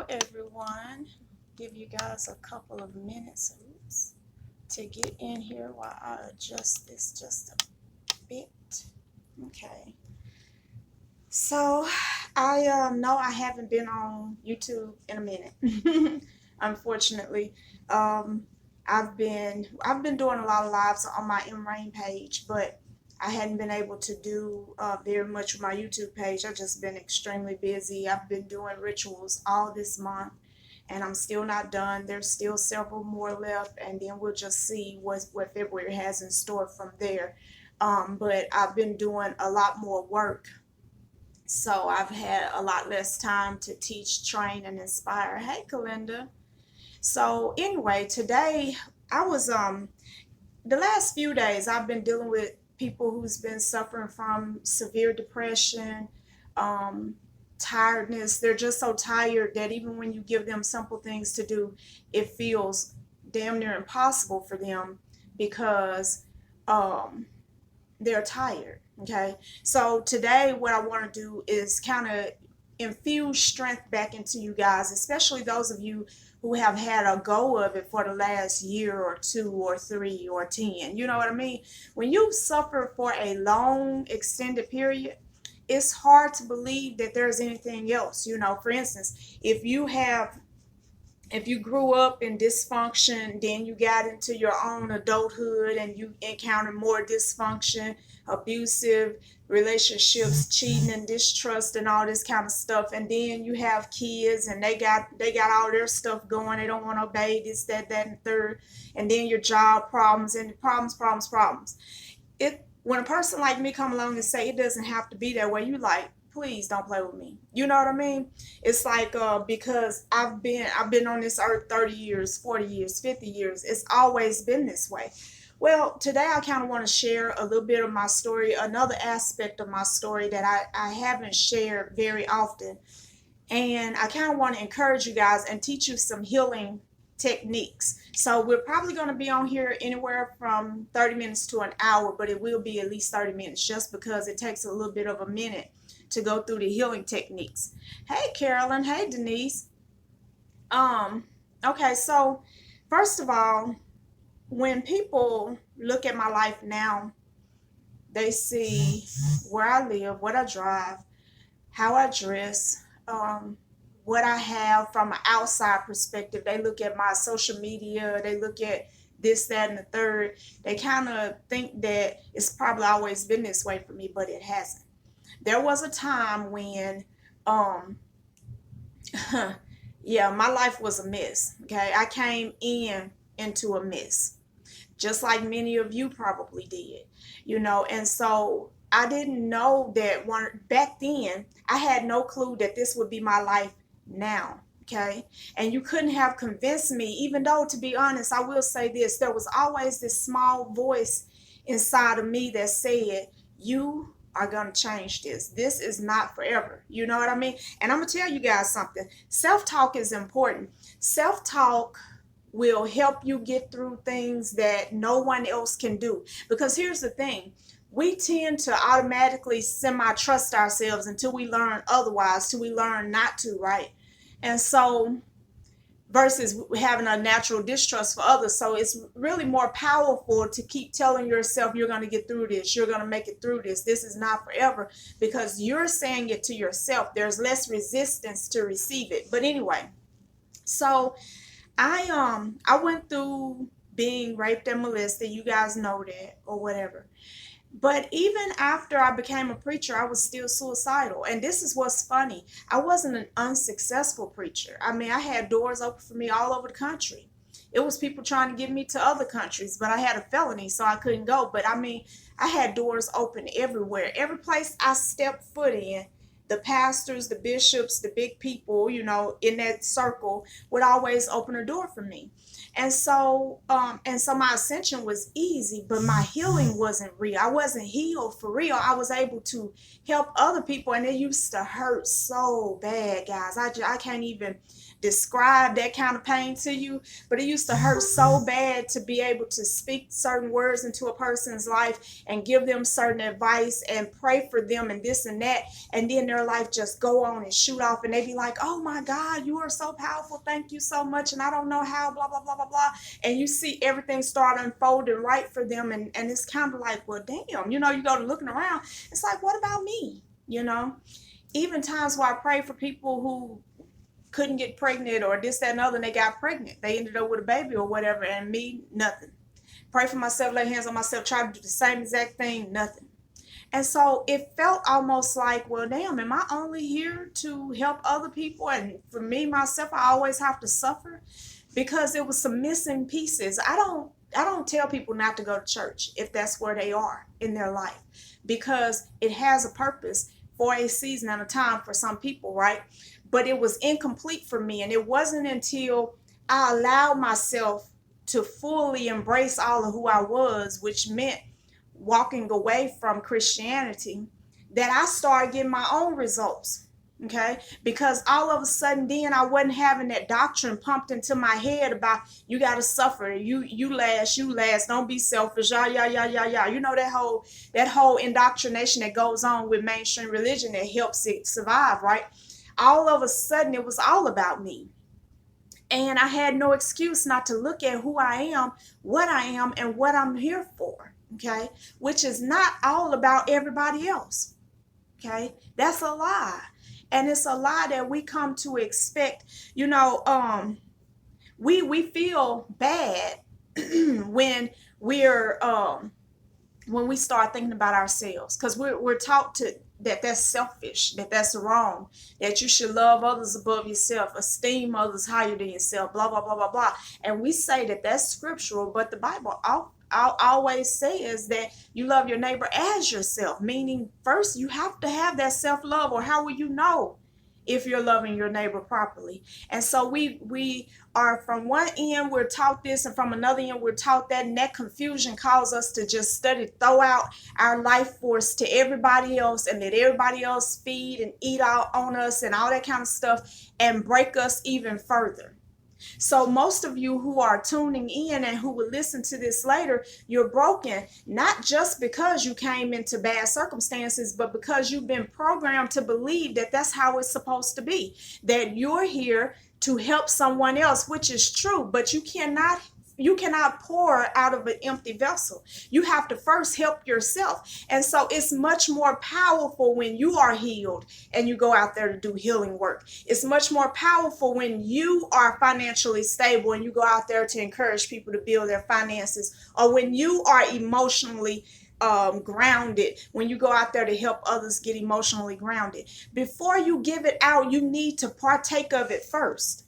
Hello, everyone. Give you guys a couple of minutes to get in here while I adjust this just a bit. Okay. So I know I haven't been on YouTube in a minute. Unfortunately, um, I've been doing a lot of lives on my M Rain page, but I hadn't been able to do very much with my YouTube page. I've just been extremely busy. I've been doing rituals all this month, and I'm still not done. There's still several more left, and then we'll just see what February has in store from there. But I've been doing a lot more work, so I've had a lot less time to teach, train, and inspire. Hey, Kalinda. So anyway, today I was the last few days I've been dealing with people who's been suffering from severe depression, um, tiredness. They're just so tired that even when you give them simple things to do, it feels damn near impossible for them because um, they're tired. Okay. So today, what I want to do is kind of infuse strength back into you guys, especially those of you who have had a go of it for the last year or two or three or 10. You know what I mean? When you suffer for a long, extended period, it's hard to believe that there's anything else. For instance, if you grew up in dysfunction, then you got into your own adulthood and you encountered more dysfunction, abusive relationships, cheating and distrust and all this kind of stuff, and then you have kids and they got all their stuff going, they don't want to obey this, that, and third, and then your job problems and problems. It When a person like me come along and say it doesn't have to be that way, you like, please don't play with me. You know what I mean? It's like because I've been on this earth 30 years, 40 years, 50 years. It's always been this way. Well, today I kind of want to share a little bit of my story, another aspect of my story that I haven't shared very often. And I kind of want to encourage you guys and teach you some healing techniques. So we're probably going to be on here anywhere from 30 minutes to an hour, but it will be at least 30 minutes just because it takes a little bit of a minute to go through the healing techniques. Hey, Carolyn. Hey, Denise. Um, okay, so first of all, when people look at my life now, they see where I live, what I drive, how I dress, what I have from an outside perspective. They look at my social media, they look at this, that, and the third. They kind of think that it's probably always been this way for me, but it hasn't. There was a time when, um, yeah, my life was a mess. Okay, I came into a mess, just like many of you probably did, and so I didn't know that one back then. I had no clue that this would be my life now. Okay, and you couldn't have convinced me, even though, to be honest, I will say this: there was always this small voice inside of me that said, you are going to change this is not forever. You know what I mean? And I'm gonna tell you guys something. Self-talk is important. Self-talk will help you get through things that no one else can do. Because here's the thing: we tend to automatically semi-trust ourselves until we learn otherwise, till we learn not to, right? And so, versus having a natural distrust for others. So it's really more powerful to keep telling yourself you're going to get through this, you're going to make it through this is not forever, because you're saying it to yourself. There's less resistance to receive it. But anyway, so I went through being raped and molested. You guys know that, or whatever. But even after I became a preacher, I was still suicidal. And this is what's funny: I wasn't an unsuccessful preacher. I mean, I had doors open for me all over the country. It was people trying to get me to other countries, but I had a felony, so I couldn't go. But I mean, I had doors open everywhere. Every place I stepped foot in, the pastors, the bishops, the big people, in that circle would always open a door for me. And so my ascension was easy, but my healing wasn't real. I wasn't healed for real. I was able to help other people, and it used to hurt so bad, guys. I can't even describe that kind of pain to you, but it used to hurt so bad to be able to speak certain words into a person's life and give them certain advice and pray for them and this and that, and then their their life just go on and shoot off, and they be like, oh my God, you are so powerful, thank you so much, and I don't know how, blah blah blah blah blah. And you see everything start unfolding right for them, and it's kind of like, well, damn, you know, you go to looking around, it's like, what about me? You know, even times where I pray for people who couldn't get pregnant or this, that, and other, and they got pregnant. They ended up with a baby or whatever, and me, nothing. Pray for myself, lay hands on myself, try to do the same exact thing, nothing. And so it felt almost like, well, damn, am I only here to help other people? And for me, myself, I always have to suffer, because it was some missing pieces. I don't tell people not to go to church if that's where they are in their life, because it has a purpose for a season and a time for some people, right? But it was incomplete for me. And it wasn't until I allowed myself to fully embrace all of who I was, which meant walking away from Christianity, that I started getting my own results. Okay, because all of a sudden then I wasn't having that doctrine pumped into my head about you got to suffer, you last, don't be selfish, yeah. You know, that whole indoctrination that goes on with mainstream religion that helps it survive, right? All of a sudden it was all about me. And I had no excuse not to look at who I am, and what I'm here for. Okay, which is not all about everybody else. Okay, that's a lie. And it's a lie that we come to expect. You know, we feel bad when we're when we start thinking about ourselves, because we're taught to that's selfish, that's wrong, that you should love others above yourself, esteem others higher than yourself, blah blah blah blah blah. And we say that that's scriptural, but the Bible always says that you love your neighbor as yourself, meaning first you have to have that self-love, or how will you know if you're loving your neighbor properly? And so we are, from one end we're taught this, and from another end we're taught that, and that confusion causes us to just throw out our life force to everybody else, and let everybody else feed and eat out on us and all that kind of stuff, and break us even further. So most of you who are tuning in and who will listen to this later, you're broken, not just because you came into bad circumstances, but because you've been programmed to believe that that's how it's supposed to be, that you're here to help someone else, which is true, but you cannot pour out of an empty vessel. You have to first help yourself. And so it's much more powerful when you are healed and you go out there to do healing work. It's much more powerful when you are financially stable and you go out there to encourage people to build their finances, or when you are emotionally grounded, when you go out there to help others get emotionally grounded. Before you give it out, you need to partake of it first.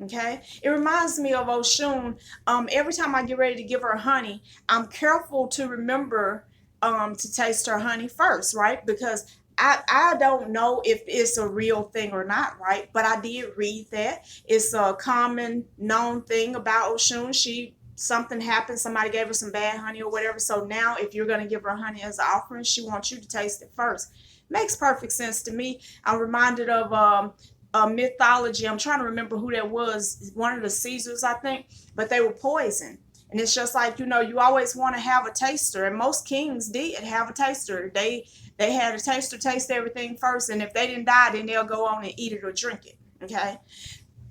Okay, it reminds me of Oshun. Every time I get ready to give her honey, I'm careful to remember to taste her honey first, right? Because I don't know if it's a real thing or not, right? But I did read that it's a common known thing about Oshun. Something happened, somebody gave her some bad honey or whatever. So now if you're going to give her honey as an offering, she wants you to taste it first. Makes perfect sense to me. I'm reminded of mythology. I'm trying to remember who that was. One of the Caesars, I think, but they were poisoned. And it's just like, you always want to have a taster, and most kings did have a taster. They had a taster taste everything first, and if they didn't die, then they'll go on and eat it or drink it. Okay,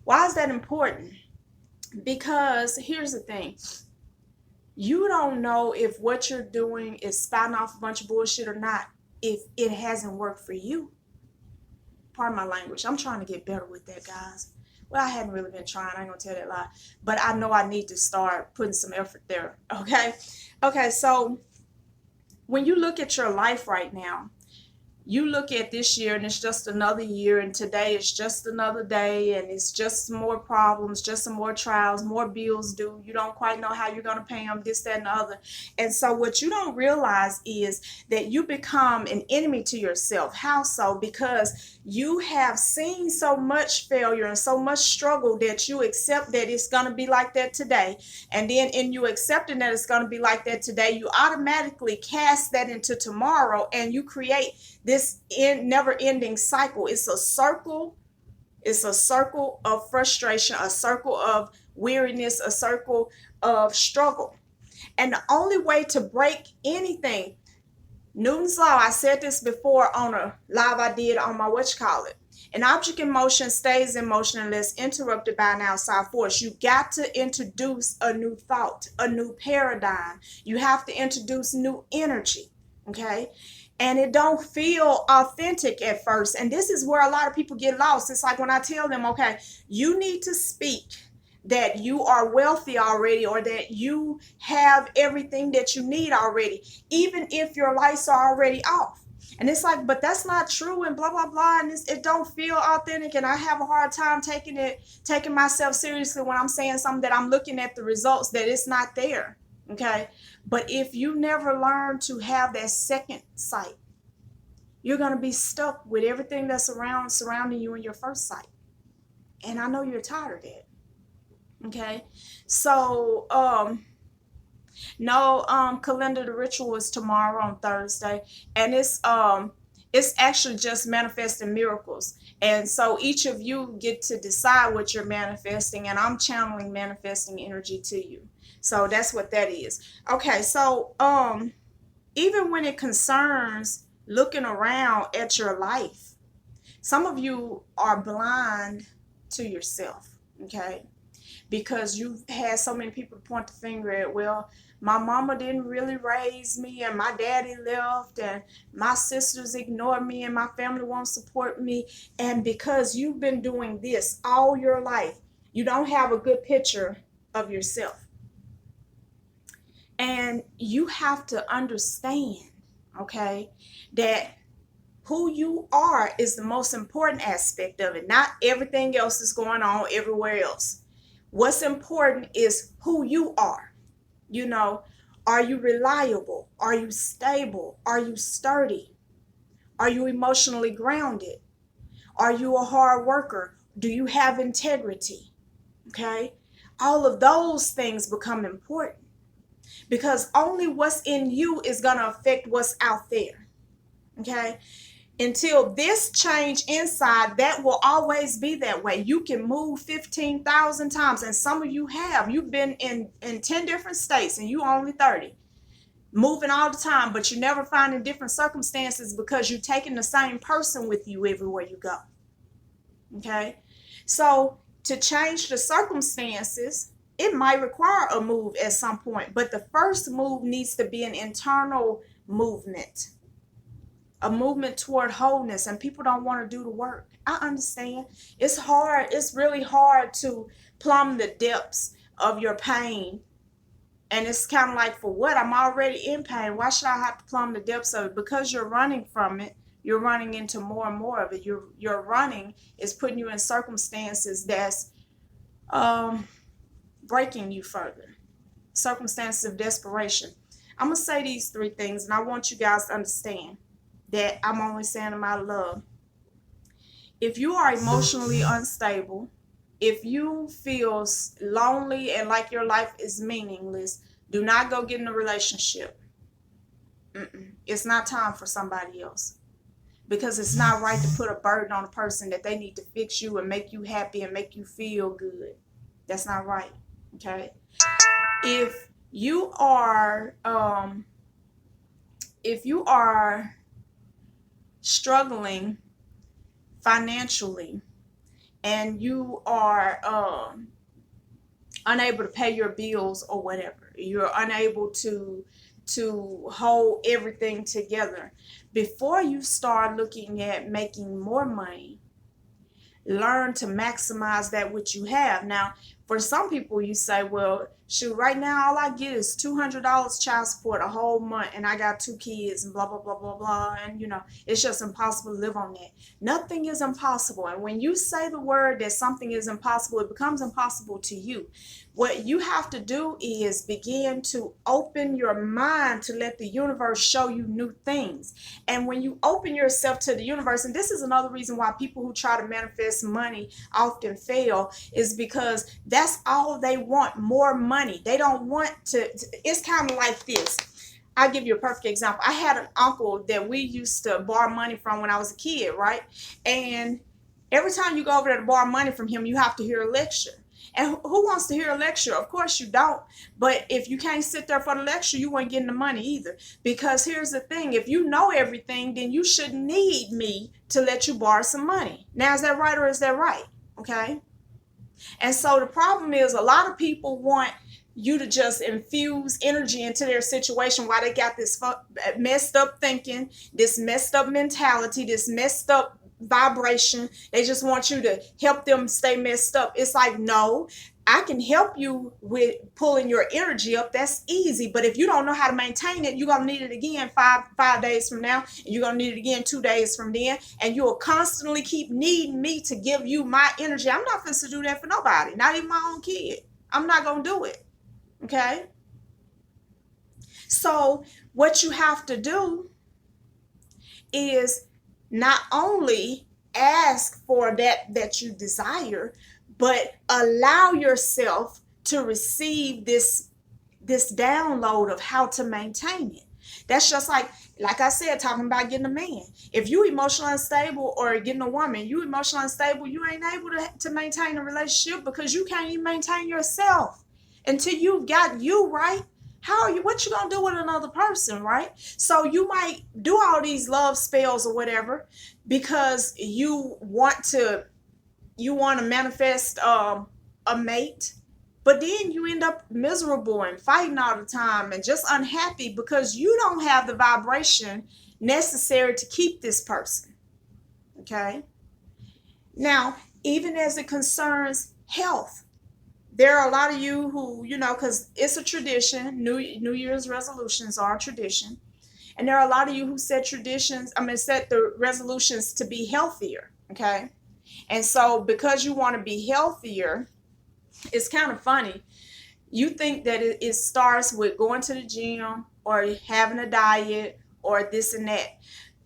why is that important? Because here's the thing: you don't know if what you're doing is spouting off a bunch of bullshit or not if it hasn't worked for you. Pardon my language. I'm trying to get better with that, guys. Well, I hadn't really been trying. I ain't gonna tell that lie, but I know I need to start putting some effort there. Okay. So when you look at your life right now, you look at this year and it's just another year, and today is just another day, and it's just some more problems, just some more trials, more bills due. You don't quite know how you're going to pay them, this, that, and the other. And so what you don't realize is that you become an enemy to yourself. How so? Because you have seen so much failure and so much struggle that you accept that it's going to be like that today. And then in you accepting that it's going to be like that today, you automatically cast that into tomorrow, and you create this never-ending cycle. It's a circle. It's a circle of frustration, a circle of weariness, a circle of struggle. And the only way to break anything, Newton's law, I said this before on a live I did on my whatchamacallit. An object in motion stays in motion unless interrupted by an outside force. You got to introduce a new thought, a new paradigm. You have to introduce new energy, okay? And it don't feel authentic at first. And this is where a lot of people get lost. It's like when I tell them, okay, you need to speak that you are wealthy already, or that you have everything that you need already, even if your lights are already off. And it's like, but that's not true, and blah, blah, blah. And it don't feel authentic. And I have a hard time taking myself seriously when I'm saying something that I'm looking at the results that it's not there. Okay. But if you never learn to have that second sight, you're going to be stuck with everything that's surrounding you in your first sight. And I know you're tired of that. Okay. So, no, Calendar, the ritual is tomorrow on Thursday, and it's actually just manifesting miracles. And so each of you get to decide what you're manifesting, and I'm channeling manifesting energy to you. So that's what that is. Okay, so even when it concerns looking around at your life, some of you are blind to yourself, okay? Because you've had so many people point the finger at, well, my mama didn't really raise me, and my daddy left, and my sisters ignored me, and my family won't support me. And because you've been doing this all your life, you don't have a good picture of yourself. And you have to understand, okay, that who you are is the most important aspect of it. Not everything else is going on everywhere else. What's important is who you are. You know, are you reliable? Are you stable? Are you sturdy? Are you emotionally grounded? Are you a hard worker? Do you have integrity? Okay? All of those things become important, because only what's in you is going to affect what's out there. Okay? Until this change inside, that will always be that way. You can move 15,000 times, and some of you have. You've been in 10 different states, and you only 30. Moving all the time, but you never finding different circumstances because you're taking the same person with you everywhere you go. Okay? So to change the circumstances, it might require a move at some point, but the first move needs to be an internal movement. A movement toward wholeness, and people don't want to do the work. I understand. It's hard. It's really hard to plumb the depths of your pain. And it's kind of like, for what? I'm already in pain. Why should I have to plumb the depths of it? Because you're running from it. You're running into more and more of it. Your running is putting you in circumstances that's breaking you further. Circumstances of desperation. I'm going to say these 3 things, and I want you guys to understand that I'm only saying them out of love. If you are emotionally unstable, if you feel lonely and like your life is meaningless, do not go get in a relationship. It's not time for somebody else, because it's not right to put a burden on a person that they need to fix you and make you happy and make you feel good. That's not right. Okay. If you are struggling financially, and you are unable to pay your bills or whatever, you're unable to hold everything together, before you start looking at making more money, learn to maximize that which you have. Now, for some people, you say, well, shoot, right now all I get is $200 child support a whole month, and I got 2 kids, and blah, blah, blah, blah, blah. And, it's just impossible to live on that. Nothing is impossible. And when you say the word that something is impossible, it becomes impossible to you. What you have to do is begin to open your mind to let the universe show you new things. And when you open yourself to the universe, and this is another reason why people who try to manifest money often fail, is because that's all they want, more money. They don't want to, it's kind of like this. I'll give you a perfect example. I had an uncle that we used to borrow money from when I was a kid, right? And every time you go over there to borrow money from him, you have to hear a lecture. And who wants to hear a lecture? Of course you don't. But if you can't sit there for the lecture, you ain't getting the money either. Because here's the thing, if you know everything, then you shouldn't need me to let you borrow some money. Now, is that right or is that right? Okay. And so the problem is a lot of people want you to just infuse energy into their situation while they got this messed up thinking, this messed up mentality, this messed up vibration. They just want you to help them stay messed up. It's like, no, I can help you with pulling your energy up. That's easy. But if you don't know how to maintain it, you're going to need it again five days from now. And you're going to need it again 2 days from then. And you'll constantly keep needing me to give you my energy. I'm not supposed to do that for nobody, not even my own kid. I'm not going to do it. Okay? So what you have to do is not only ask for that you desire, but allow yourself to receive this download of how to maintain it. That's just like I said, talking about getting a man. If you emotionally unstable or getting a woman, you emotionally unstable, you ain't able to maintain a relationship because you can't even maintain yourself until you've got you right. What you gonna do with another person, right? So you might do all these love spells or whatever because you want to manifest a mate, but then you end up miserable and fighting all the time and just unhappy because you don't have the vibration necessary to keep this person. Okay? Now, even as it concerns health, there are a lot of you who, because it's a tradition, New Year's resolutions are a tradition. And there are a lot of you who set the resolutions to be healthier. Okay? And so because you want to be healthier, it's kind of funny. You think that it starts with going to the gym or having a diet or this and that.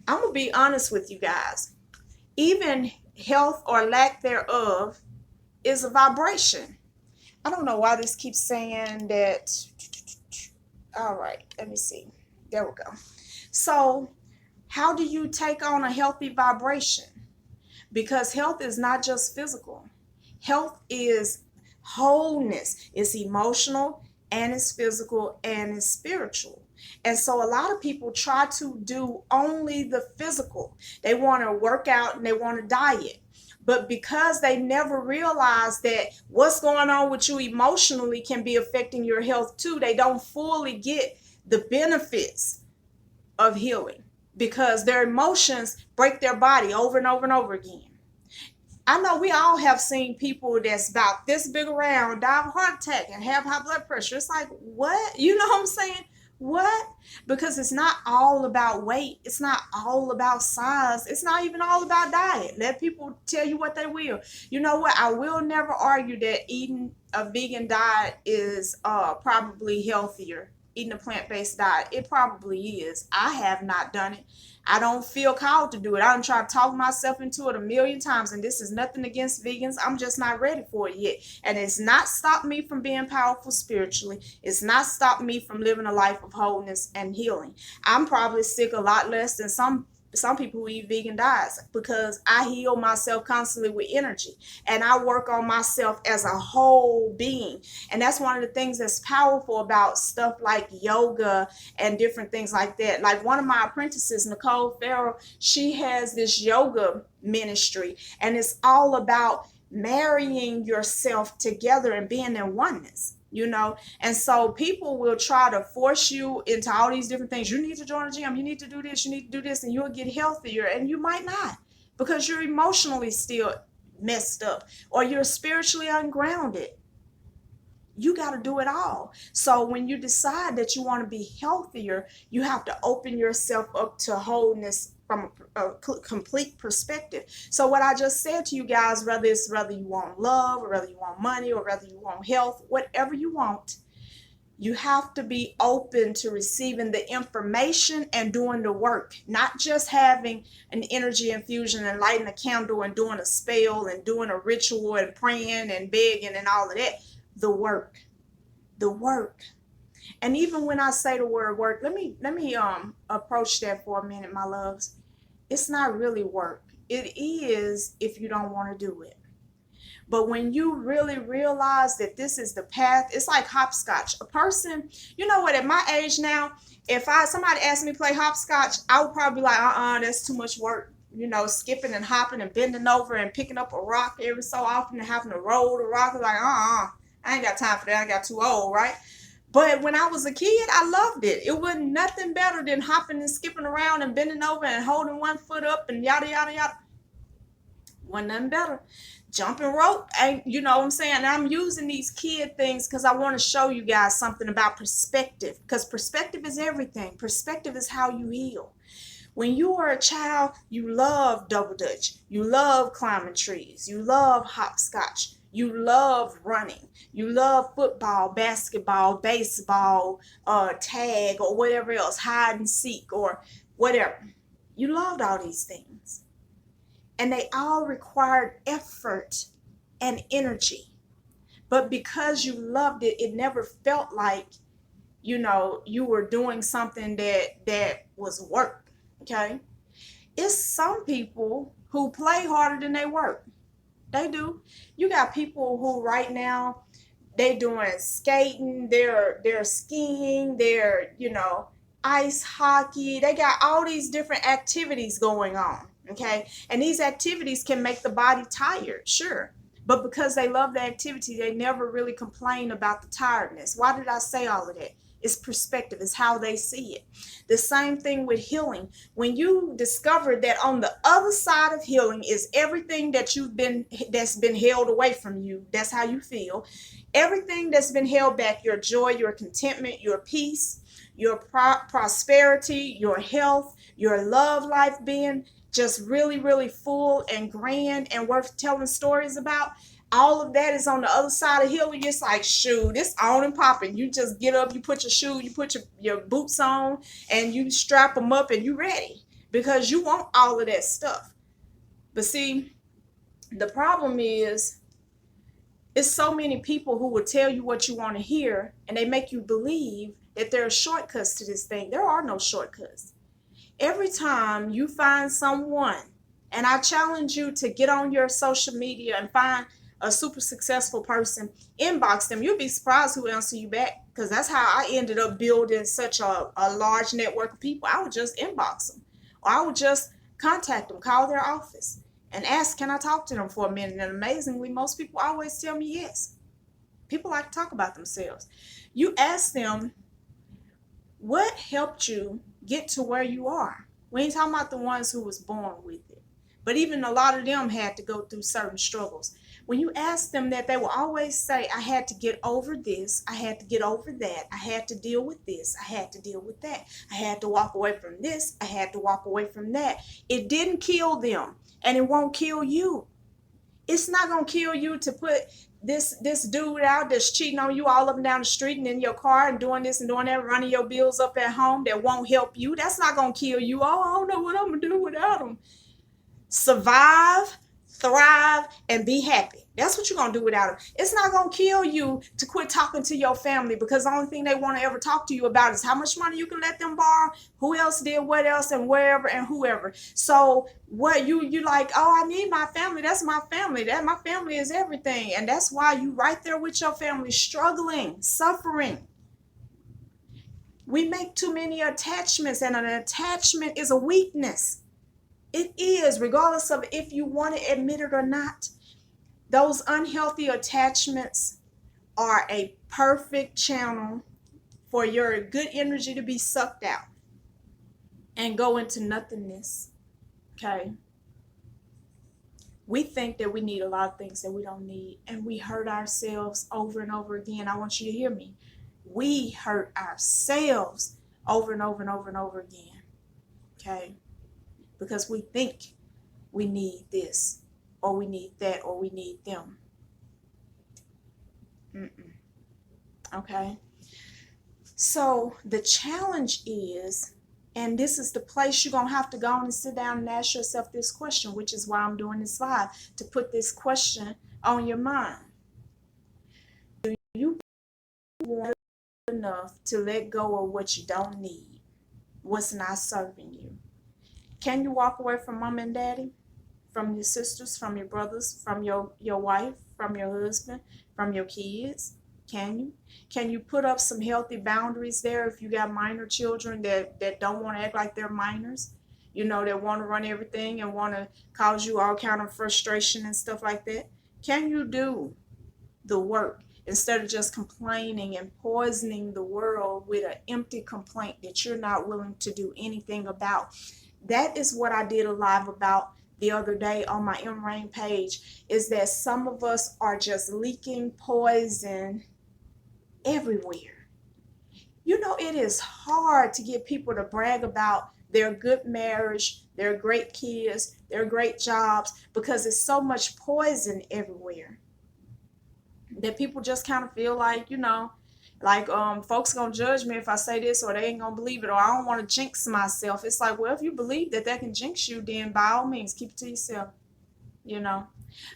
I'm going to be honest with you guys. Even health or lack thereof is a vibration. I don't know why this keeps saying that. All right, let me see. There we go. So how do you take on a healthy vibration? Because health is not just physical. Health is wholeness. It's emotional and it's physical and it's spiritual. And so a lot of people try to do only the physical. They want to work out and they want to diet. But because they never realize that what's going on with you emotionally can be affecting your health too, they don't fully get the benefits of healing because their emotions break their body over and over and over again. I know we all have seen people that's about this big around die of a heart attack and have high blood pressure. It's like, what? You know what I'm saying? What? Because it's not all about weight. It's not all about size. It's not even all about diet. Let people tell you what they will. You know what? I will never argue that eating a vegan diet is probably healthier. Eating a plant-based diet, it probably is. I have not done it. I don't feel called to do it. I done tried to talk myself into it a million times, and this is nothing against vegans. I'm just not ready for it yet. And it's not stopped me from being powerful spiritually. It's not stopped me from living a life of wholeness and healing. I'm probably sick a lot less than some people who eat vegan diets because I heal myself constantly with energy and I work on myself as a whole being. And that's one of the things that's powerful about stuff like yoga and different things like that. Like one of my apprentices, Nicole Farrell, she has this yoga ministry and it's all about marrying yourself together and being in oneness. And so people will try to force you into all these different things. You need to join a gym, you need to do this, you need to do this, and you'll get healthier. And you might not because you're emotionally still messed up or you're spiritually ungrounded. You got to do it all. So when you decide that you want to be healthier, you have to open yourself up to wholeness from a complete perspective. So what I just said to you guys, whether you want love or whether you want money or whether you want health, whatever you want, you have to be open to receiving the information and doing the work, not just having an energy infusion and lighting a candle and doing a spell and doing a ritual and praying and begging and all of that. The work. And even when I say the word work, let me approach that for a minute, my loves. It's not really work. It is if you don't want to do it. But when you really realize that this is the path, it's like hopscotch. A person, you know what, at my age now, if somebody asked me to play hopscotch, I would probably be like, that's too much work. You know, skipping and hopping and bending over and picking up a rock every so often and having to roll the rock. Like, I ain't got time for that. I got too old, right? But when I was a kid, I loved it. It wasn't nothing better than hopping and skipping around and bending over and holding one foot up and yada, yada, yada. Wasn't nothing better. Jumping rope, ain't, you know what I'm saying? And I'm using these kid things because I want to show you guys something about perspective. Because perspective is everything. Perspective is how you heal. When you are a child, you love double dutch. You love climbing trees. You love hopscotch. You love running. You love football, basketball, baseball, tag, or whatever else, hide and seek, or whatever. You loved all these things. And they all required effort and energy. But because you loved it, it never felt like, you know, you were doing something that was work. Okay, it's some people who play harder than they work. They do. You got people who right now they doing skating, they're skiing, they're, you know, ice hockey. They got all these different activities going on. Okay, and these activities can make the body tired, sure. But because they love the activity, they never really complain about the tiredness. Why did I say all of that? It's perspective. It's how they see it. The same thing with healing. When you discover that on the other side of healing is everything that's been held away from you, that's how you feel. Everything that's been held back, your joy, your contentment, your peace, your prosperity, your health, your love life being just really, really full and grand and worth telling stories about. All of that is on the other side of healing. It's like, shoot, it's on and popping. You just get up, you put your shoe, you put your boots on, and you strap them up and you ready because you want all of that stuff. But see, the problem is, it's so many people who will tell you what you want to hear, and they make you believe that there are shortcuts to this thing. There are no shortcuts. Every time you find someone, and I challenge you to get on your social media and find a super successful person, inbox them. You'll be surprised who answer you back, because that's how I ended up building such a large network of people. I would just inbox them, or I would just contact them, call their office, and ask, can I talk to them for a minute? And amazingly, most people always tell me yes. People like to talk about themselves. You ask them, what helped you get to where you are? We ain't talking about the ones who was born with it, but even a lot of them had to go through certain struggles. When you ask them that, they will always say, I had to get over this, I had to get over that, I had to deal with this, I had to deal with that, I had to walk away from this, I had to walk away from that. It didn't kill them, and it won't kill you. It's not gonna kill you to put this dude out that's cheating on you all up and down the street and in your car and doing this and doing that, running your bills up at home, that won't help you. That's not gonna kill you. Oh, I don't know what I'm gonna do without him. Survive, thrive, and be happy. That's what you're gonna do without them. It's not gonna kill you to quit talking to your family, because the only thing they want to ever talk to you about is how much money you can let them borrow, who else did what else, and wherever and whoever. So what you like, oh, I need my family. That's my family. That my family is everything. And that's why you right there with your family, struggling, suffering. We make too many attachments, and an attachment is a weakness. It is, regardless of if you want to admit it or not. Those unhealthy attachments are a perfect channel for your good energy to be sucked out and go into nothingness. Okay? We think that we need a lot of things that we don't need, and we hurt ourselves over and over again. I want you to hear me. We hurt ourselves over and over and over and over again. Okay? Because we think we need this, or we need that, or we need them. Okay? So the challenge is, and this is the place you're going to have to go and sit down and ask yourself this question, which is why I'm doing this live, to put this question on your mind. Do you want enough to let go of what you don't need? What's not serving you? Can you walk away from mom and daddy? From your sisters, from your brothers, from your wife, from your husband, from your kids? Can you? Can you put up some healthy boundaries there if you got minor children that don't want to act like they're minors? You know, that want to run everything and want to cause you all kind of frustration and stuff like that? Can you do the work instead of just complaining and poisoning the world with an empty complaint that you're not willing to do anything about? That is what I did a live about the other day on my M Rain page, is that some of us are just leaking poison everywhere. You know, it is hard to get people to brag about their good marriage, their great kids, their great jobs, because it's so much poison everywhere that people just kind of feel like, you know, like folks gonna judge me if I say this, or they ain't gonna believe it, or I don't want to jinx myself. It's like, well, if you believe that that can jinx you, then by all means keep it to yourself, you know.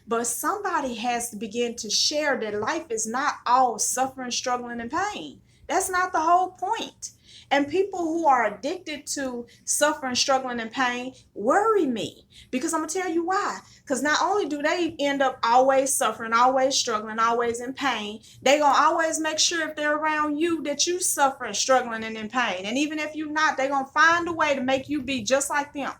But somebody has to begin to share that life is not all suffering, struggling, and pain. That's not the whole point. And people who are addicted to suffering, struggling, and pain worry me, because I'm going to tell you why. Because not only do they end up always suffering, always struggling, always in pain, they going to always make sure if they're around you that you suffering, struggling, and in pain. And even if you're not, they're going to find a way to make you be just like them.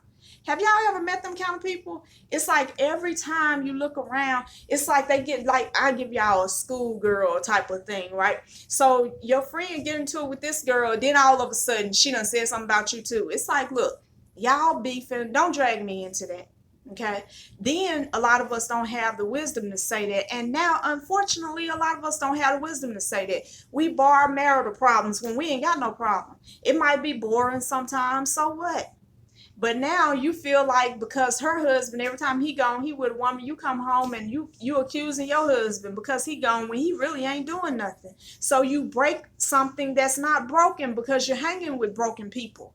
Have y'all ever met them kind of people? It's like every time you look around, it's like they get, like, I give y'all a schoolgirl type of thing, right? So your friend get into it with this girl, then all of a sudden she done said something about you too. It's like, look, y'all beefing, don't drag me into that. Okay. Then a lot of us don't have the wisdom to say that. And now, unfortunately, a lot of us don't have the wisdom to say that. We bar marital problems when we ain't got no problem. It might be boring sometimes. So what? But now you feel like because her husband, every time he gone, he with a woman, you come home and you accusing your husband because he gone when he really ain't doing nothing. So you break something that's not broken because you're hanging with broken people.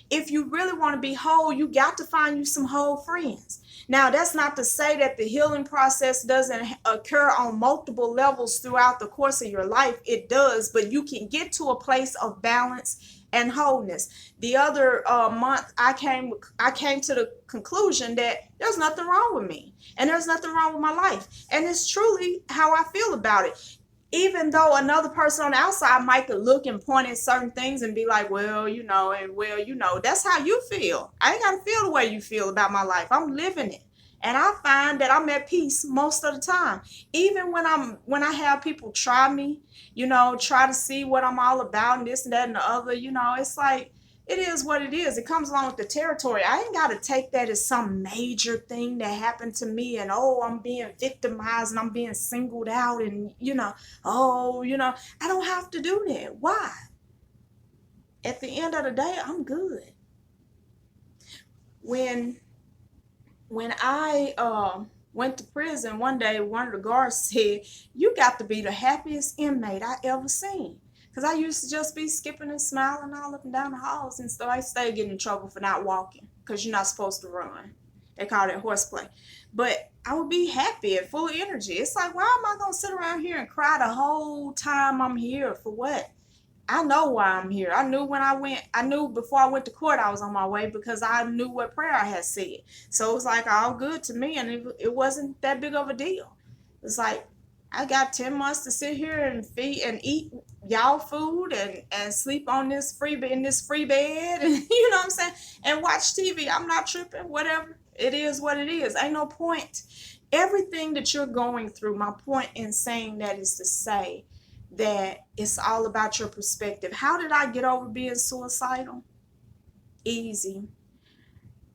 If you really want to be whole, you got to find you some whole friends. Now, that's not to say that the healing process doesn't occur on multiple levels throughout the course of your life. It does, but you can get to a place of balance and wholeness. The other month, I came to the conclusion that there's nothing wrong with me, and there's nothing wrong with my life, and it's truly how I feel about it. Even though another person on the outside might could look and point at certain things and be like, well, you know, and well, you know, that's how you feel. I ain't got to feel the way you feel about my life. I'm living it. And I find that I'm at peace most of the time. Even when I have people try me, you know, try to see what I'm all about and this and that and the other, you know, it's like, it is what it is. It comes along with the territory. I ain't got to take that as some major thing that happened to me and, oh, I'm being victimized and I'm being singled out and, you know, oh, you know, I don't have to do that. Why? At the end of the day, I'm good. When I went to prison one day, one of the guards said, you got to be the happiest inmate I ever seen. Because I used to just be skipping and smiling all up and down the halls. And so I started getting in trouble for not walking. Because you're not supposed to run. They call it horseplay. But I would be happy and full of energy. It's like, why am I going to sit around here and cry the whole time I'm here? For what? I know why I'm here. I knew before I went to court I was on my way because I knew what prayer I had said. So it was like all good to me, and it wasn't that big of a deal. It's like, I got 10 months to sit here and feed and eat y'all food and sleep on this free in this free bed, and you know what I'm saying, and watch TV. I'm not tripping. Whatever. It is what it is. Ain't no point. Everything that you're going through, my point in saying that is to say that it's all about your perspective. How did I get over being suicidal? Easy.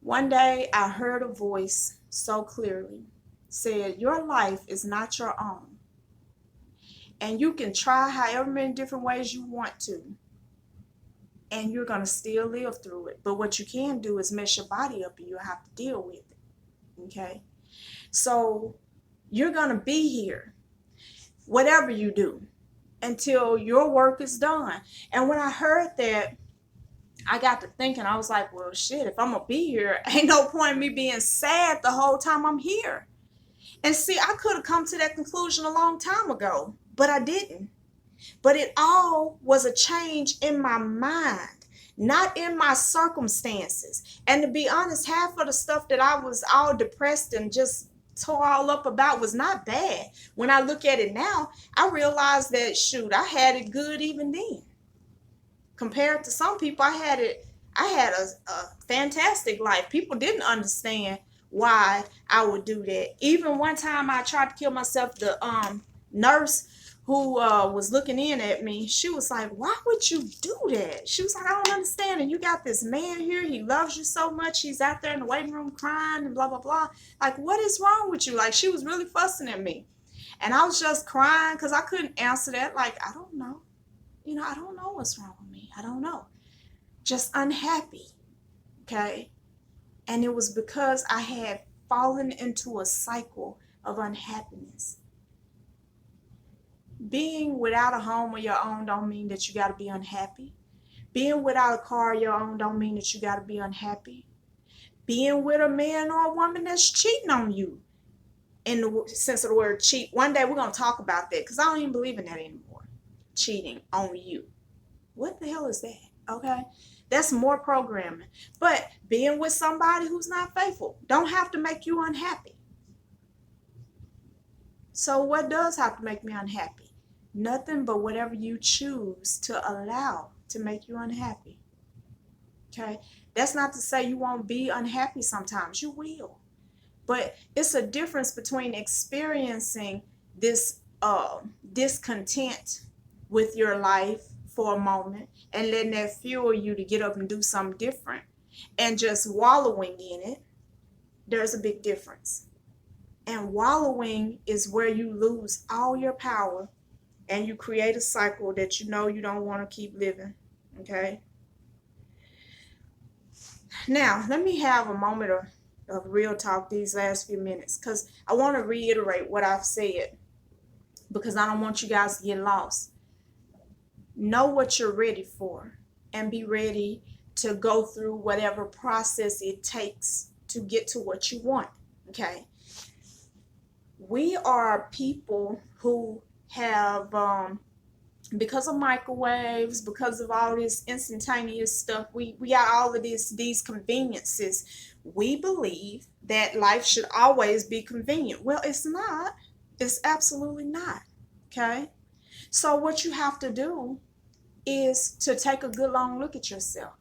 One day I heard a voice so clearly said, your life is not your own. And you can try however many different ways you want to. And you're going to still live through it. But what you can do is mess your body up and you'll have to deal with it. Okay? So you're going to be here, whatever you do, until your work is done. And when I heard that, I got to thinking, I was like, well, shit, if I'm going to be here, ain't no point in me being sad the whole time I'm here. And see, I could have come to that conclusion a long time ago, but I didn't. But it all was a change in my mind, not in my circumstances. And to be honest, half of the stuff that I was all depressed and just tore all up about was not bad. When I look at it now, I realize that, shoot, I had it good even then. Compared to some people, I had a fantastic life. People didn't understand why I would do that. Even one time I tried to kill myself, the nurse who was looking in at me, she was like, why would you do that? She was like, I don't understand. And you got this man here, he loves you so much, he's out there in the waiting room crying and blah blah blah. Like, what is wrong with you? Like, she was really fussing at me, and I was just crying because I couldn't answer that. Like, I don't know. I don't know what's wrong with me. I don't know. Just unhappy. Okay? And it was because I had fallen into a cycle of unhappiness. Being without a home of your own don't mean that you got to be unhappy. Being without a car of your own don't mean that you got to be unhappy. Being with a man or a woman that's cheating on you, in the sense of the word cheat. One day we're going to talk about that because I don't even believe in that anymore. Cheating on you. What the hell is that? Okay? That's more programming. But being with somebody who's not faithful don't have to make you unhappy. So what does have to make me unhappy? Nothing but whatever you choose to allow to make you unhappy. Okay? That's not to say you won't be unhappy sometimes. You will. But it's a difference between experiencing this discontent with your life for a moment and letting that fuel you to get up and do something different, and just wallowing in it. There's a big difference. And wallowing is where you lose all your power and you create a cycle that you know you don't want to keep living. Okay? Now, let me have a moment of real talk these last few minutes, because I want to reiterate what I've said, because I don't want you guys to get lost. Know what you're ready for and be ready to go through whatever process it takes to get to what you want. Okay? We are people who have, because of microwaves, because of all this instantaneous stuff, we got all of these conveniences. We believe that life should always be convenient. Well, it's not. It's absolutely not. Okay? So what you have to do is to take a good long look at yourself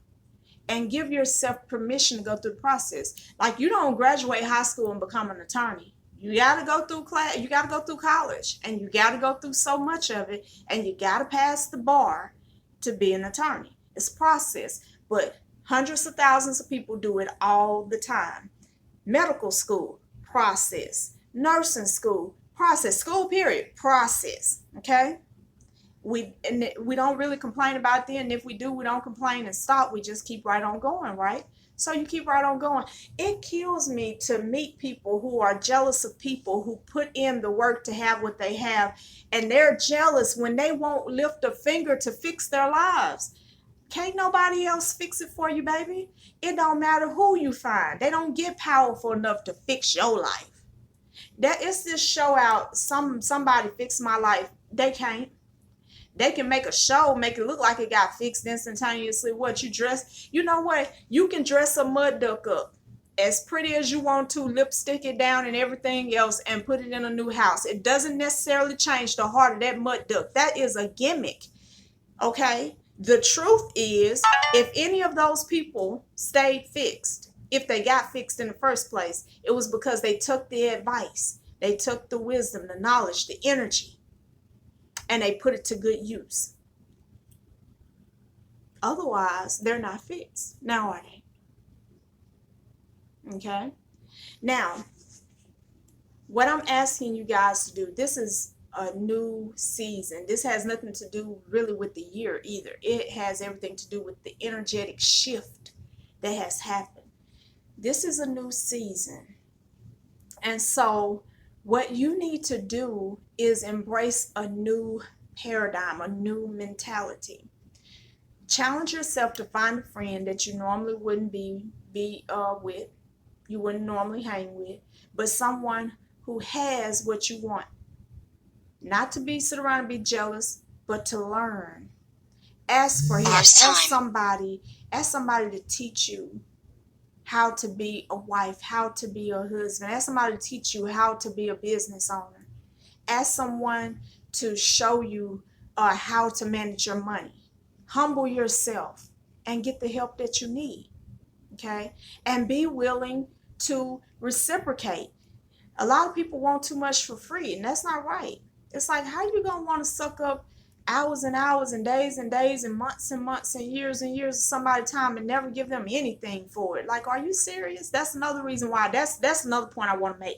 and give yourself permission to go through the process. Like, you don't graduate high school and become an attorney. You got to go through class, you got to go through college, and you got to go through so much of it, and you got to pass the bar to be an attorney. It's a process, but hundreds of thousands of people do it all the time. Medical school, process. Nursing school, process. School period, process. Okay? We don't really complain about it, and if we do, we don't complain and stop. We just keep right on going, right? So you keep right on going. It kills me to meet people who are jealous of people who put in the work to have what they have, and they're jealous when they won't lift a finger to fix their lives. Can't nobody else fix it for you, baby. It don't matter who you find. They don't get powerful enough to fix your life. That is this show out, somebody fix my life. They can't. They can make a show, make it look like it got fixed instantaneously. What you dress, you know what? You can dress a mud duck up as pretty as you want to, lipstick it down and everything else, and put it in a new house. It doesn't necessarily change the heart of that mud duck. That is a gimmick. Okay? The truth is, if any of those people stayed fixed, if they got fixed in the first place, it was because they took the advice, they took the wisdom, the knowledge, the energy, and they put it to good use. Otherwise, they're not fixed. Now are they? Okay? Now, what I'm asking you guys to do, this is a new season. This has nothing to do really with the year either. It has everything to do with the energetic shift that has happened. This is a new season. And so what you need to do is embrace a new paradigm, a new mentality. Challenge yourself to find a friend that you normally wouldn't be with, you wouldn't normally hang with, but someone who has what you want. Not to be sit around and be jealous, but to learn. Ask for help. Ask somebody to teach you how to be a wife, how to be a husband. Ask somebody to teach you how to be a business owner. Ask someone to show you how to manage your money. Humble yourself and get the help that you need. Okay? And be willing to reciprocate. A lot of people want too much for free, and that's not right. It's like, how you gonna want to suck up hours and hours and days and months and years of somebody's time and never give them anything for it? Like, are you serious? That's another reason why. That's another point I want to make.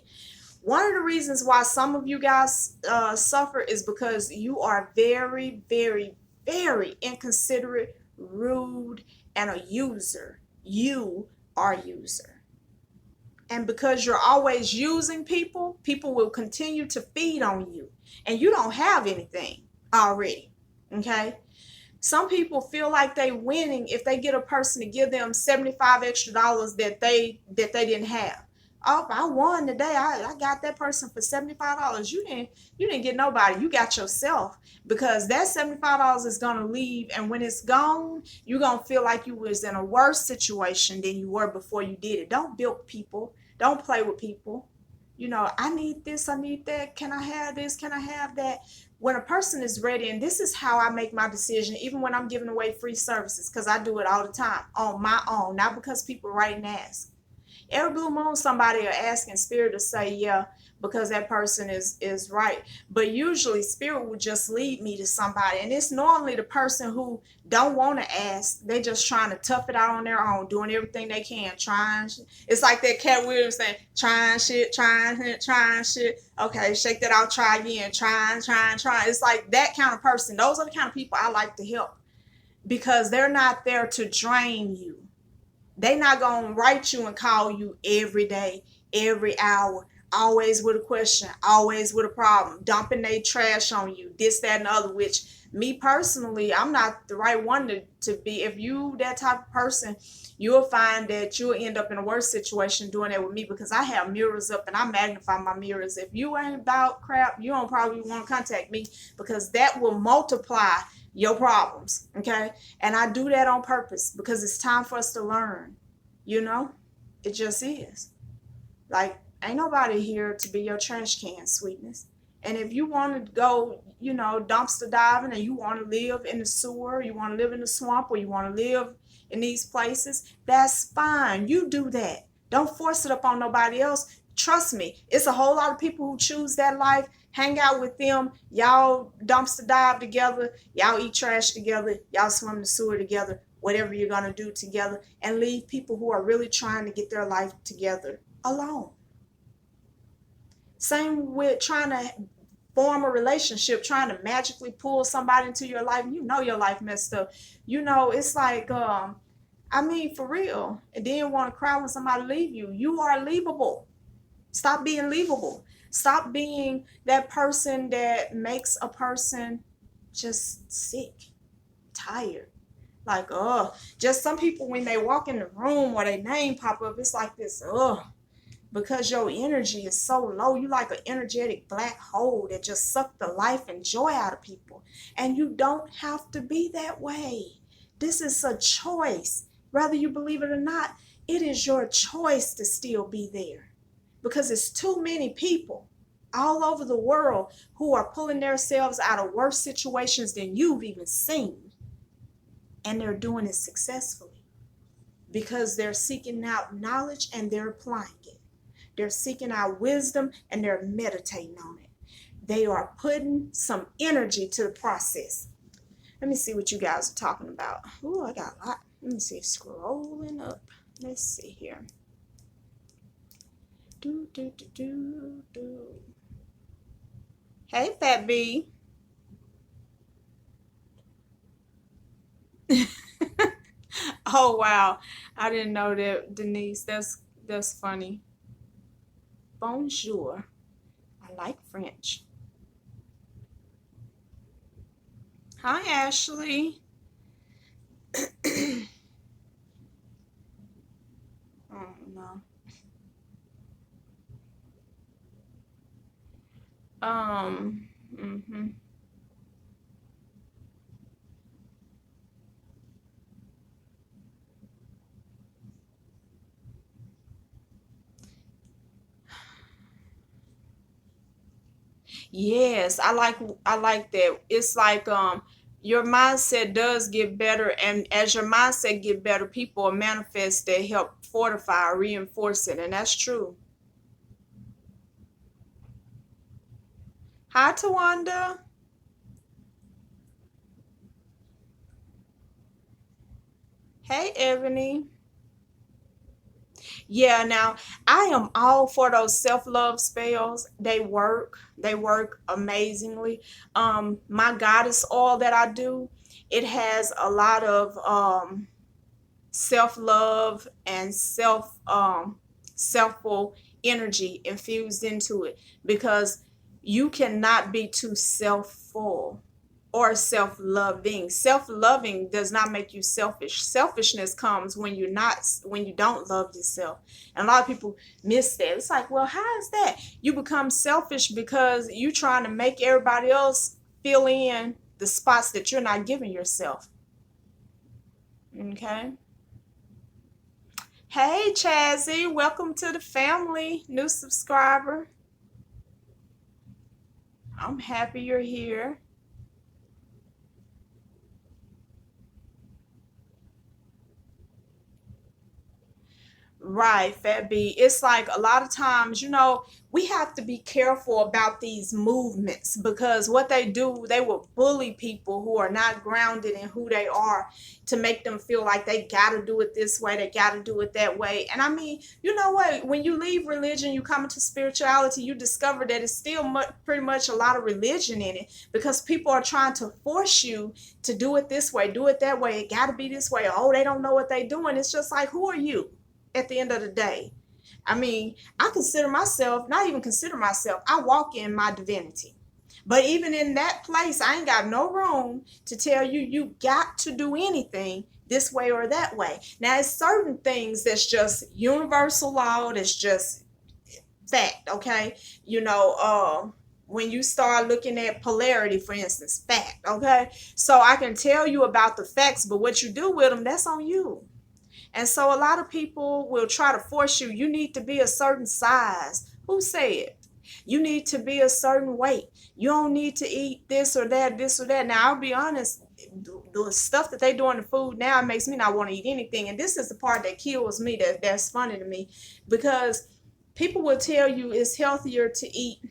One of the reasons why some of you guys suffer is because you are very, very, very inconsiderate, rude, and a user. You are a user. And because you're always using people, people will continue to feed on you. And you don't have anything already. Okay? Some people feel like they winning if they get a person to give them $75 extra that they didn't have. Oh, I won today. I got that person for $75. You didn't get nobody. You got yourself, because that $75 is gonna leave, and when it's gone, you're gonna feel like you was in a worse situation than you were before you did it. Don't bilk people. Don't play with people. I need this, I need that. Can I have this? Can I have that? When a person is ready, and this is how I make my decision, even when I'm giving away free services, because I do it all the time on my own, not because people write and ask. Every blue moon, somebody will ask in spirit to say yeah, because that person is right. But usually spirit will just lead me to somebody, and it's normally the person who don't want to ask. They just trying to tough it out on their own, doing everything they can, trying. It's like that Cat Williams saying, trying shit, trying shit. Okay, shake that out, try again, trying. It's like that kind of person. Those are the kind of people I like to help, because they're not there to drain you. They not gonna write you and call you every day, every hour, always with a question, always with a problem, dumping their trash on you, this, that, and the other. Which, me personally, I'm not the right one to be. If you that type of person, you'll find that you'll end up in a worse situation doing that with me, because I have mirrors up and I magnify my mirrors. If you ain't about crap, you don't probably want to contact me, because that will multiply your problems. Okay? And I do that on purpose, because it's time for us to learn. It just is. Like, ain't nobody here to be your trash can, sweetness. And if you want to go, dumpster diving, and you want to live in the sewer, you want to live in the swamp, or you want to live in these places, that's fine. You do that. Don't force it up on nobody else. Trust me, it's a whole lot of people who choose that life. Hang out with them. Y'all dumpster dive together. Y'all eat trash together. Y'all swim in the sewer together. Whatever you're going to do together. And leave people who are really trying to get their life together alone. Same with trying to form a relationship, trying to magically pull somebody into your life. Your life messed up. It's like, for real. And then want to cry when somebody leave you. You are leavable. Stop being leavable. Stop being that person that makes a person just sick, tired. Like, just some people, when they walk in the room or their name pop up, it's like this, because your energy is so low. You like an energetic black hole that just suck the life and joy out of people. And you don't have to be that way. This is a choice. Whether you believe it or not, it is your choice to still be there. Because it's too many people all over the world who are pulling themselves out of worse situations than you've even seen. And they're doing it successfully, because they're seeking out knowledge and they're applying it. They're seeking out wisdom and they're meditating on it. They are putting some energy to the process. Let me see what you guys are talking about. Oh, I got a lot. Let me see. Scrolling up. Let's see here. Hey, Fat B. Oh, wow. I didn't know that, Denise. That's funny. Bonjour. I like French. Hi, Ashley. Oh, no. Mm-hmm. Yes, I like that. It's like your mindset does get better, and as your mindset get better, people will manifest that help fortify or reinforce it, and that's true. Hi, Tawanda. Hey, Ebony. Yeah, now I am all for those self-love spells. They work. They work amazingly. My goddess oil that I do, it has a lot of self-love and selfful energy infused into it, because you cannot be too self-full or self-loving. Self-loving does not make you selfish. Selfishness comes when you don't love yourself. And a lot of people miss that. It's like, well, how is that? You become selfish because you trying to make everybody else fill in the spots that you're not giving yourself. Okay. Hey, Chazzy, welcome to the family, new subscriber. I'm happy you're here. Right, Fat B. It's like a lot of times, we have to be careful about these movements, because what they do, they will bully people who are not grounded in who they are, to make them feel like they got to do it this way, they got to do it that way. And I mean, you know what? When you leave religion, you come into spirituality, you discover that it's still pretty much a lot of religion in it, because people are trying to force you to do it this way, do it that way. It got to be this way. Oh, they don't know what they're doing. It's just like, who are you? At the end of the day, I mean, I consider myself, not even consider myself, I walk in my divinity. But even in that place, I ain't got no room to tell you you got to do anything this way or that way. Now, it's certain things that's just universal law, that's just fact, okay? When you start looking at polarity, for instance, fact, okay? So I can tell you about the facts, but what you do with them, that's on you. And so a lot of people will try to force you. You need to be a certain size. Who said? You need to be a certain weight. You don't need to eat this or that, this or that. Now, I'll be honest, the stuff that they do in the food now makes me not want to eat anything. And this is the part that kills me, that's funny to me, because people will tell you it's healthier to eat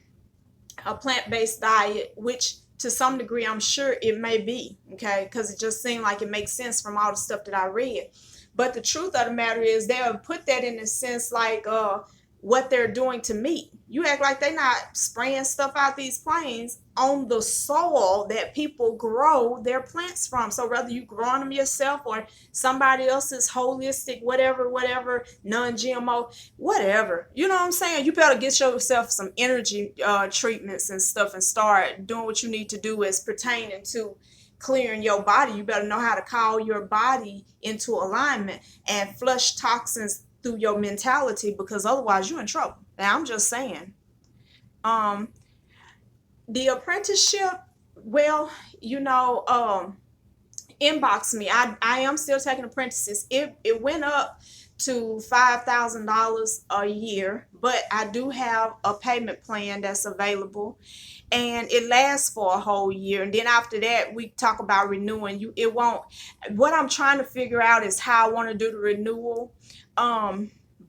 a plant-based diet, which to some degree I'm sure it may be, okay, because it just seemed like it makes sense from all the stuff that I read. But the truth of the matter is, they'll put that in a sense like what they're doing to meat. You act like they're not spraying stuff out these planes on the soil that people grow their plants from. So whether you growing them yourself or somebody else's holistic, whatever, non-GMO, whatever, you know what I'm saying? You better get yourself some energy treatments and stuff, and start doing what you need to do as pertaining to clearing your body. You better know how to call your body into alignment and flush toxins through your mentality, because otherwise you're in trouble. Now, I'm just saying. Um, the apprenticeship, well, inbox me. I am still taking apprentices. It went up to $5,000 a year, but I do have a payment plan that's available, and it lasts for a whole year. And then after that, we talk about renewing. It won't. What I'm trying to figure out is how I want to do the renewal.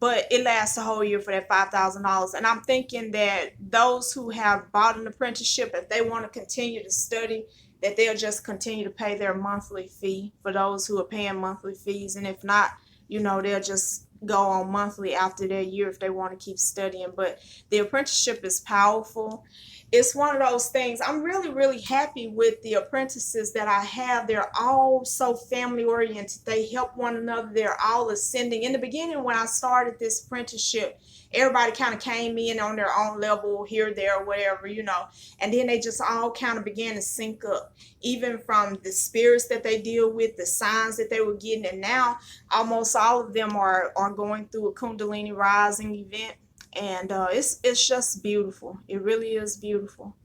But it lasts a whole year for that $5,000. And I'm thinking that those who have bought an apprenticeship, if they want to continue to study, that they'll just continue to pay their monthly fee for those who are paying monthly fees. And if not, they'll just go on monthly after their year if they want to keep studying. But the apprenticeship is powerful. It's one of those things. I'm really, really happy with the apprentices that I have. They're all so family oriented. They help one another. They're all ascending. In the beginning, when I started this apprenticeship, everybody kind of came in on their own level, here, there, whatever, and then they just all kind of began to sync up, even from the spirits that they deal with, the signs that they were getting. And now almost all of them are going through a Kundalini rising event, and it's just beautiful. It really is beautiful.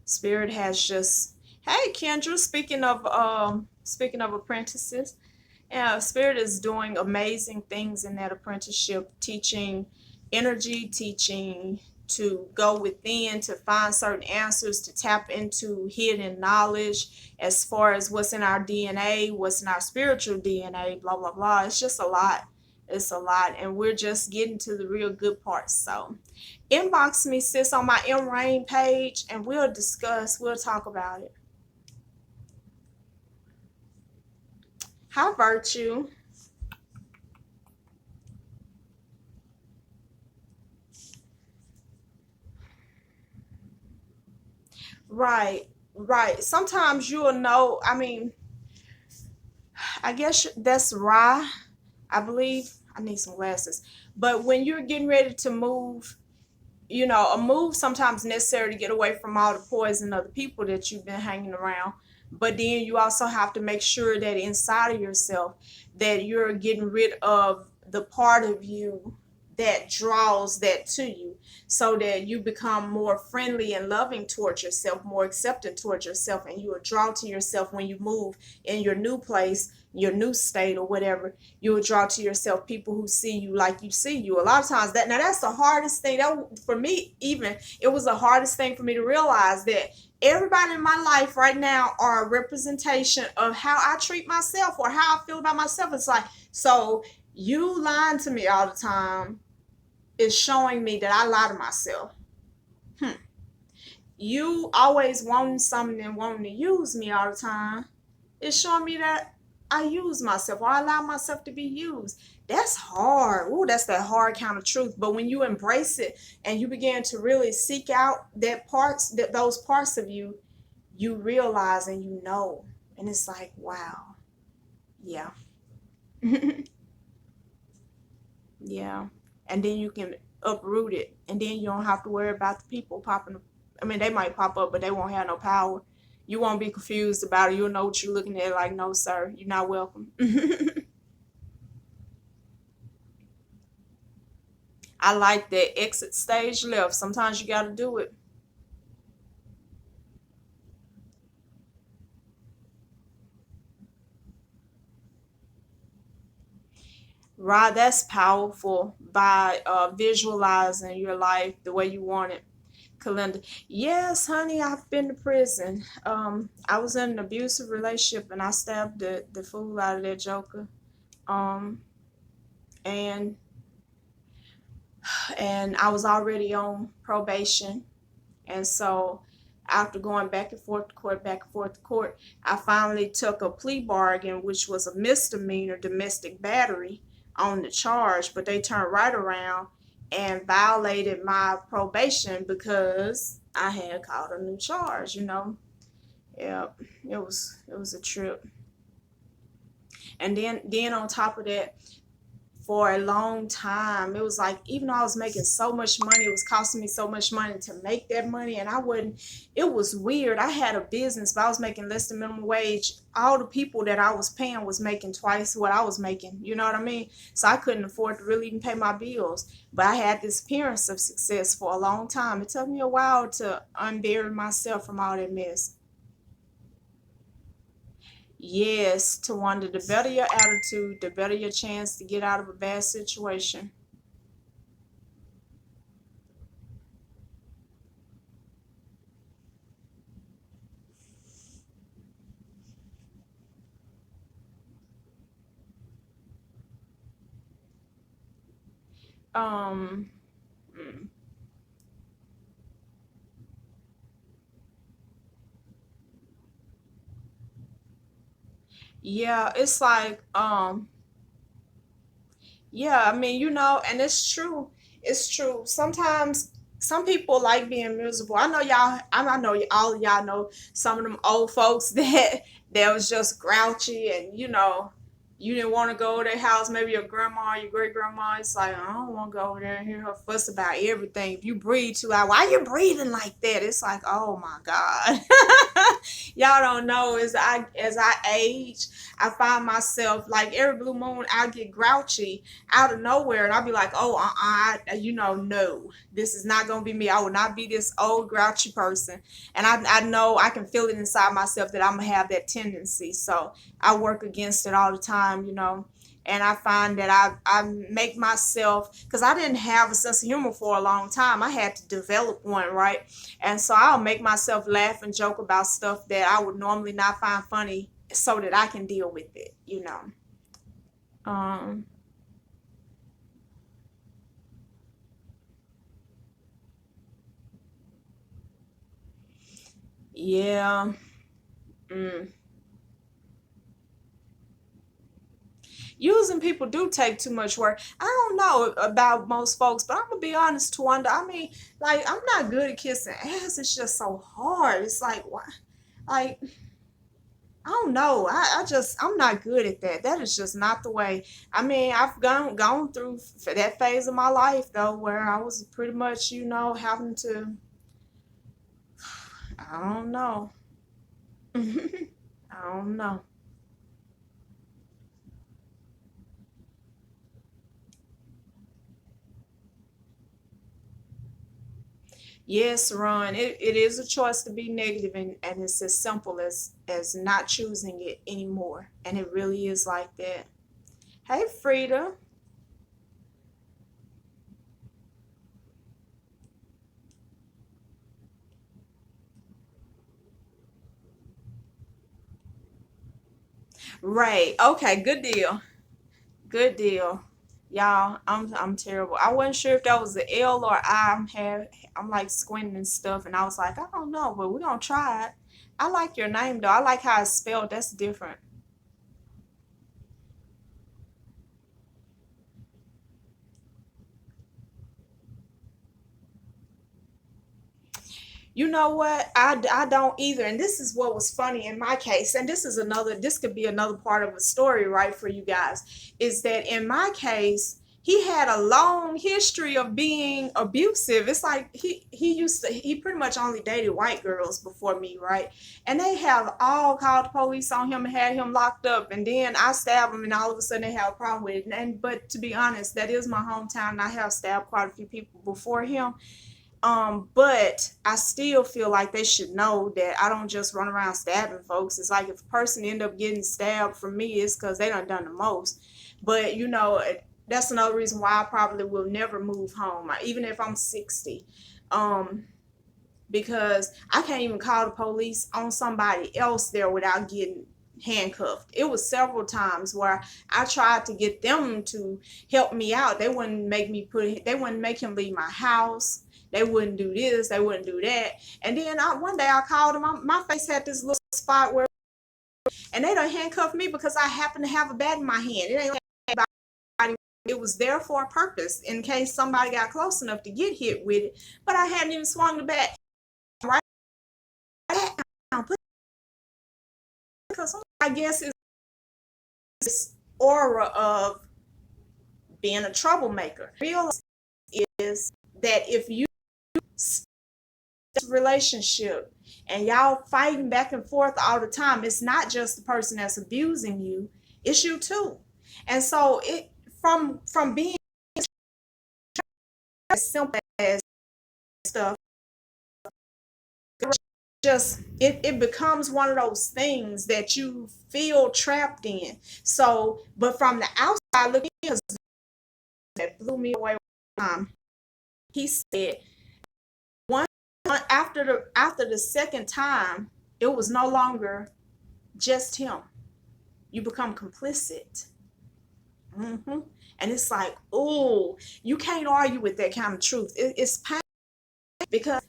Spirit has just, hey, Kendra, speaking of apprentices, yeah, Spirit is doing amazing things in that apprenticeship, teaching energy, teaching to go within to find certain answers, to tap into hidden knowledge as far as what's in our DNA, what's in our spiritual DNA, blah blah blah. It's just a lot. It's a lot, and we're just getting to the real good parts. So inbox me, sis, on my M Rain page, and we'll discuss, we'll talk about it. How virtue. Right, right. Sometimes you'll know, I mean, I guess that's rye, I believe. I need some glasses. But when you're getting ready to move, a move sometimes necessary to get away from all the poison of the people that you've been hanging around. But then you also have to make sure that inside of yourself that you're getting rid of the part of you that draws that to you, so that you become more friendly and loving towards yourself, more accepting towards yourself, and you will draw to yourself when you move in your new place, your new state, or whatever. You will draw to yourself people who see you like you see you. A lot of times, that's the hardest thing. That, for me, even, it was the hardest thing for me to realize that everybody in my life right now are a representation of how I treat myself or how I feel about myself. It's like, so you lying to me all the time is showing me that I lie to myself. Hmm. You always wanting something and wanting to use me all the time is showing me that I use myself, or I allow myself to be used. That's hard. Ooh, that's that hard kind of truth. But when you embrace it and you begin to really seek out those parts of you, you realize and you know. And it's like, wow. Yeah. Yeah. And then you can uproot it. And then you don't have to worry about the people popping. I mean, they might pop up, but they won't have no power. You won't be confused about it. You'll know what you're looking at. Like, no, sir, you're not welcome. I like that exit stage left. Sometimes you got to do it. Right, that's powerful by visualizing your life the way you want it. Calendar. Yes, honey, I've been to prison. I was in an abusive relationship and I stabbed the fool out of that joker. Um, and I was already on probation. And so after going back and forth to court, back and forth to court, I finally took a plea bargain, which was a misdemeanor domestic battery on the charge, but they turned right around and violated my probation because I had caught a new charge. Yeah, it was a trip. And then on top of that, for a long time. It was like, even though I was making so much money, it was costing me so much money to make that money. And I wouldn't, it was weird. I had a business, but I was making less than minimum wage. All the people that I was paying was making twice what I was making. You know what I mean? So I couldn't afford to really even pay my bills. But I had this appearance of success for a long time. It took me a while to unbury myself from all that mess. Yes, to wonder, the better your attitude, the better your chance to get out of a bad situation. Um, mm, yeah, it's like, yeah, I mean, and it's true. It's true. Sometimes some people like being miserable. I know y'all, I know all of y'all know some of them old folks that was just grouchy, and you didn't want to go to their house, maybe your grandma, your great grandma. It's like, I don't want to go over there and hear her fuss about everything. If you breathe too loud, why you breathing like that? It's like, oh my God. Y'all don't know, as I age, I find myself like every blue moon I get grouchy out of nowhere, and I'll be like, oh, no, this is not gonna be me. I will not be this old grouchy person. And I know I can feel it inside myself that I'm gonna have that tendency. So I work against it all the time. And I find that I make myself, because I didn't have a sense of humor for a long time. I had to develop one, right? And so I'll make myself laugh and joke about stuff that I would normally not find funny so that I can deal with it, you know. Um, yeah. Mm. Using people do take too much work. I don't know about most folks, but I'm gonna be honest, Twanda. I mean, like, I'm not good at kissing ass. It's just so hard. It's like, why? Like, I don't know. I'm not good at that. That is just not the way. I mean, I've gone through that phase of my life though, where I was pretty much, having to. I don't know. I don't know. Yes, Ron, it is a choice to be negative, and it's as simple as not choosing it anymore. And it really is like that. Hey, Frida. Right. Okay, good deal. Good deal. Y'all, I'm terrible. I wasn't sure if that was the L or I. I'm like squinting and stuff, and I was like, I don't know, but we're gonna try it. I like your name though. I like how it's spelled. That's different. You know what? I don't either. And this is what was funny in my case. And this could be another part of a story, right, for you guys. Is that in my case, he had a long history of being abusive. It's like he pretty much only dated white girls before me, right? And they have all called the police on him and had him locked up. And then I stab him, and all of a sudden they have a problem with it. And but to be honest, that is my hometown, and I have stabbed quite a few people before him. But I still feel like they should know that I don't just run around stabbing folks. It's like if a person end up getting stabbed from me, it's because they done the most. But that's another reason why I probably will never move home, even if I'm 60. Um, because I can't even call the police on somebody else there without getting handcuffed. It was several times where I tried to get them to help me out. They wouldn't make him leave my house. They wouldn't do this, they wouldn't do that. And then one day I called them. My face had this little spot where, and they don't handcuff me because I happen to have a bat in my hand. It ain't like anybody. It was there for a purpose in case somebody got close enough to get hit with it. But I hadn't even swung the bat right now. Because I guess it's this aura of being a troublemaker. Real is that if you relationship and y'all fighting back and forth all the time, it's not just the person that's abusing you, it's you too. And so it from being as simple as stuff, just it becomes one of those things that you feel trapped in. So but from the outside looking in, that blew me away. He said one after the second time, it was no longer just him. You become complicit. hmm And it's like, oh, you can't argue with that kind of truth. It's pain because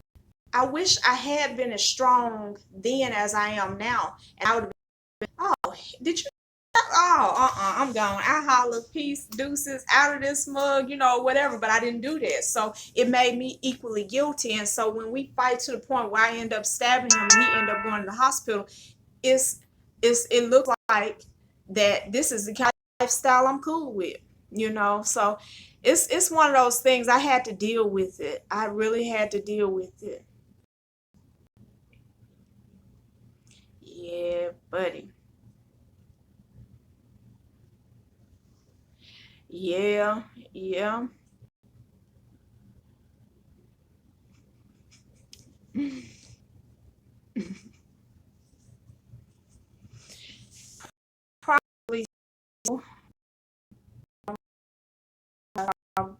I wish I had been as strong then as I am now. And I would have been, oh, did you? Oh, I'm gone. I holler, peace, deuces, out of this mug, whatever. But I didn't do that. So it made me equally guilty. And so when we fight to the point where I end up stabbing him and he end up going to the hospital, it's it looks like that this is the kind of lifestyle I'm cool with, so it's one of those things. I had to deal with it. I really had to deal with it. Yeah, buddy. Yeah, yeah. Probably so.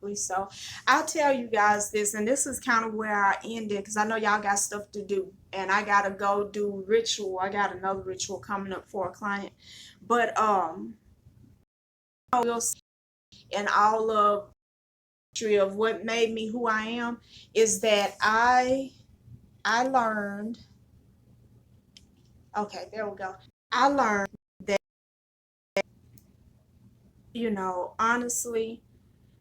Absolutely. So I'll tell you guys this, and this is kind of where I ended because I know y'all got stuff to do, and I gotta go do ritual. I got another ritual coming up for a client, but we'll see. And all of history of what made me who I am is that I learned. Okay, there we go. I learned that, honestly,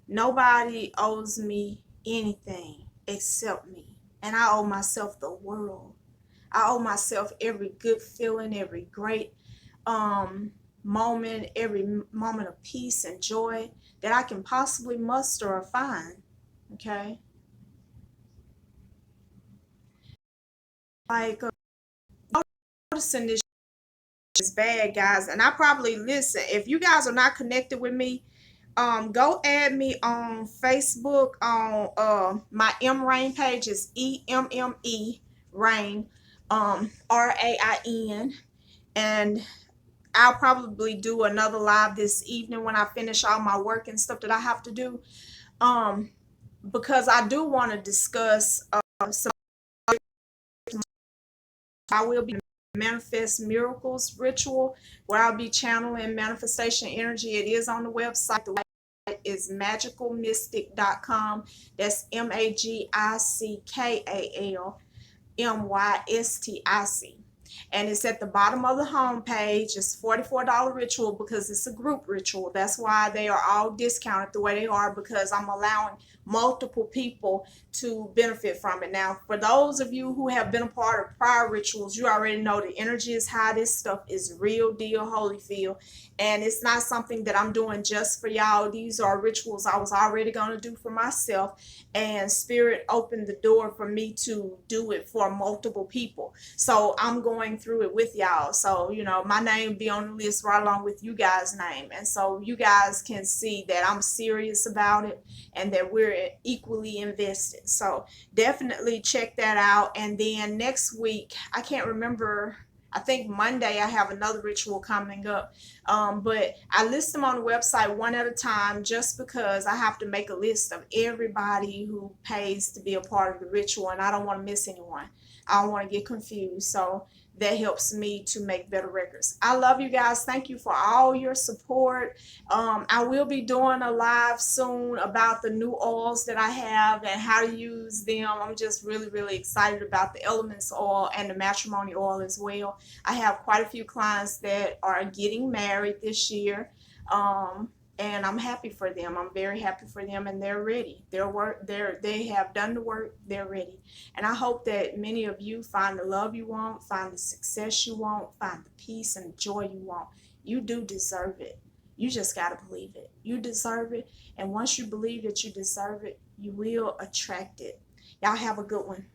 nobody owes me anything except me. And I owe myself the world. I owe myself every good feeling, every great um, moment, every moment of peace and joy that I can possibly muster or find. Okay? Like, noticing this is bad, guys. And I probably listen. If you guys are not connected with me, go add me on Facebook on my M Rain page is EMME Rain, RAIN, and I'll probably do another live this evening when I finish all my work and stuff that I have to do. Um, because I do want to discuss some. I will be manifest miracles ritual where I'll be channeling manifestation energy. It is on the website. The website is magicalmystic.com. That's MAGICKALMYSTIC. And it's at the bottom of the home page. It's $44 ritual because it's a group ritual. That's why they are all discounted the way they are, because I'm allowing multiple people to benefit from it. Now, for those of you who have been a part of prior rituals, you already know the energy is high. This stuff is real deal Holyfield, and it's not something that I'm doing just for y'all. These are rituals I was already going to do for myself, and Spirit opened the door for me to do it for multiple people. So I'm going through it with y'all. So, my name be on the list right along with you guys' name. And so you guys can see that I'm serious about it and that we're equally invested. So definitely check that out. And then next week, I can't remember, I think Monday I have another ritual coming up. But I list them on the website one at a time just because I have to make a list of everybody who pays to be a part of the ritual, and I don't want to miss anyone. I don't want to get confused. So that helps me to make better records. I love you guys. Thank you for all your support. I will be doing a live soon about the new oils that I have and how to use them. I'm just really, really excited about the elements oil and the matrimony oil as well. I have quite a few clients that are getting married this year. And I'm happy for them. I'm very happy for them, and they're ready. They have done the work. They're ready. And I hope that many of you find the love you want, find the success you want, find the peace and joy you want. You do deserve it. You just got to believe it. You deserve it. And once you believe that you deserve it, you will attract it. Y'all have a good one.